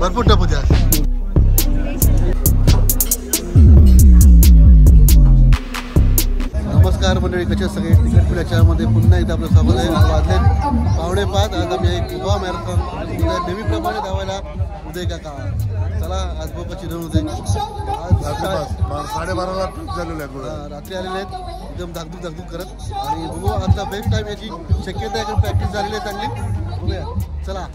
भरपूर टप होते आज. नमस्कार मंडळी, कसे सगळे तिकीट पिढ्याच्यामध्ये पुन्हा एकदा आपलं स्वागत आहे. वाजले 5:45. आज आम्ही एक गोवा मॅरेथॉन नेहमीप्रमाणे धावायला उदय काका. चला आज बोकाची रन उदय आज 12:30ला झालेलं आहे. रात्री आलेले आहेत एकदम धाकधूक करत. आणि बघू आता बेस्ट टाइम याची शक्यता आहे कारण प्रॅक्टिस झालेली आहे चांगली. बघूया चला.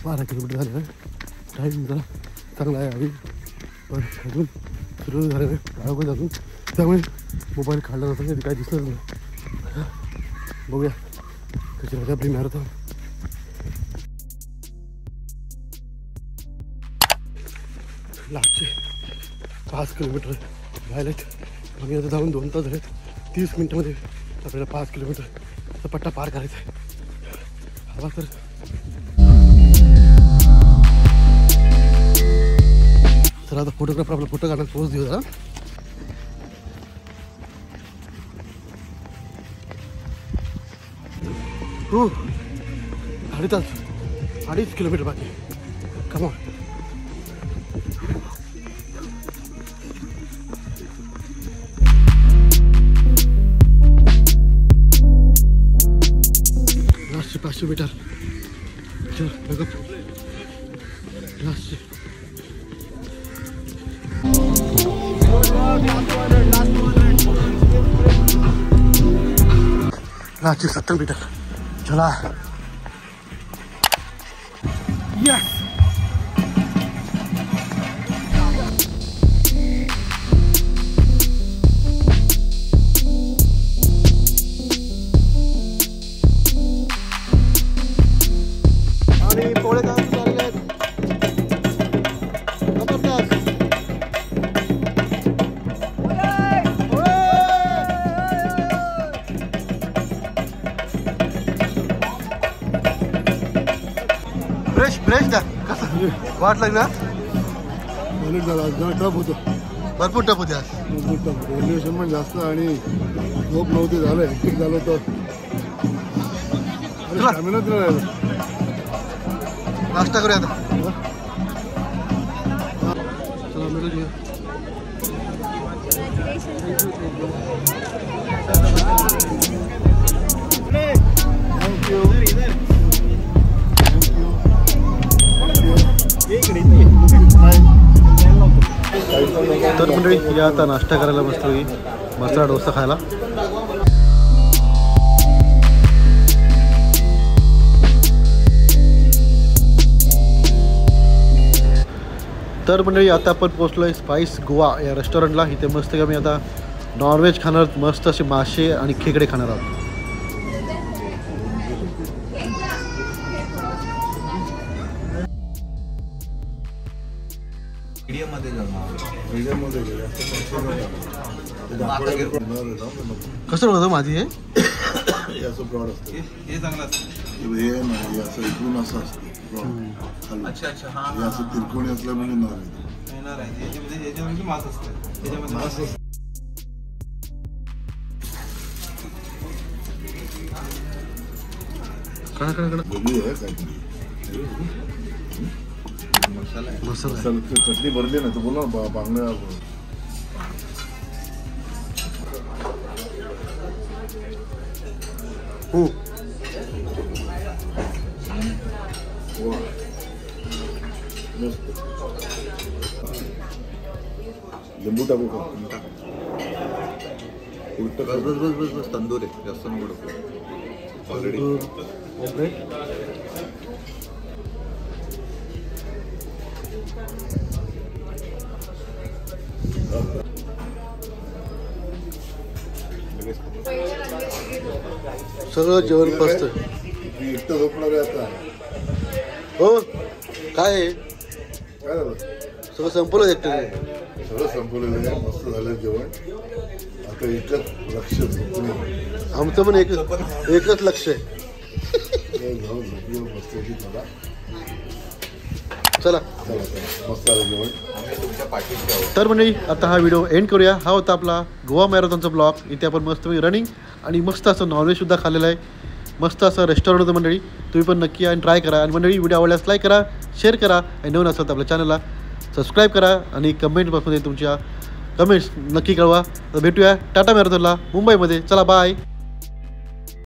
बारा किलोमीटर झाले. टाईम जरा चांगला आहे आधी पण अजून सुरू झालं नाही गावाकडे अजून, त्यामुळे मोबाईल काढला जातो कधी काय दिसलं नाही. बघूया कशी राहते आपली मॅरेथॉन. लास्टचे 5 किलोमीटर राहिलेत. आम्ही आता जाऊन 2 तास झालेत. 30 मिनिटामध्ये आपल्याला 5 किलोमीटरचा पट्टा पार करायचा आहे. हवा तर तर आता फोटोग्राफर आपला फोटो काढण्यात पोच देऊ जरा. हो 2.5 किलोमीटर बाकी. कमा लास्टचे 500 मीटर. चल लास्टचे लास्टचे 70 मीटर. चला यस. आणि पोळे गावात चालले आहेत. फ्रेश द्या कसं वाट लागणार. टप होतो, भरपूर टप होते आज. एलिव्हेशन पण जास्त आणि झोप नव्हती. झालं हॅक्टिक झालं तर स्टॅमिनाच नाही राहिलं. नाश्ता करूया आता. चला मिळून घेऊ. तर मंडळी या आता नाश्ता करायला बसतो की मसाला डोसा खायला. तर मंडळी आता आपण पोचलो आहे स्पाइस गोवा या रेस्टॉरंटला. इथे मस्त आम्ही आता नॉनव्हेज खाणार, मस्त असे मासे आणि खेकडे खाणार आहोत. कसं होतं माझी हे असं ब्रॉड असतं. हे चांगलं असतं. हे नाही असं इकडून असं असतं. अच्छा अच्छा. हा असं तिरकोणी असल्यामुळे येणार आहे. याच्यामध्ये मांस असतं. मांस असतं. वेगळी आहे काहीतरी. मसाला चटणी भरली ना तर बोला बांगड्या. हो लिंबू टाकू का? बस तंदूर आहे जास्त ऑलरेडी. सगळं जेवण मस्त. एकटं झोपणार आहे आता. हो काय काय झालं? सगळं संपलं एकटं. सगळं संपलेलं आहे. मस्त झालं जेवण. आता एकच लक्ष झोपणे. आमचं पण एकच लक्ष आहे. घेऊन झोपी मस्त होती मला. चला चला चला मस्त आलं जेवण. आम्ही तुमच्या पाठीशी आहोत. तर मंडळी आता हा व्हिडिओ एंड करूया. हा होता आपला गोवा मॅरेथॉनचा ब्लॉग. इथे आपण मस्त रनिंग आणि मस्त असं नॉनव्हेजसुद्धा खाल्लेलं आहे. मस्त असं रेस्टॉरंट होतं मंडळी. तुम्ही पण नक्की आणि ट्राय करा. आणि मंडळी व्हिडिओ आवडल्यास लाईक करा, शेअर करा आणि नवीन असेल तर आपल्या चॅनलला सबस्क्राईब करा आणि कमेंट बॉक्समध्ये तुमच्या कमेंट्स नक्की कळवा. तर भेटूया टाटा मॅरेथॉनला मुंबईमध्ये. चला बाय.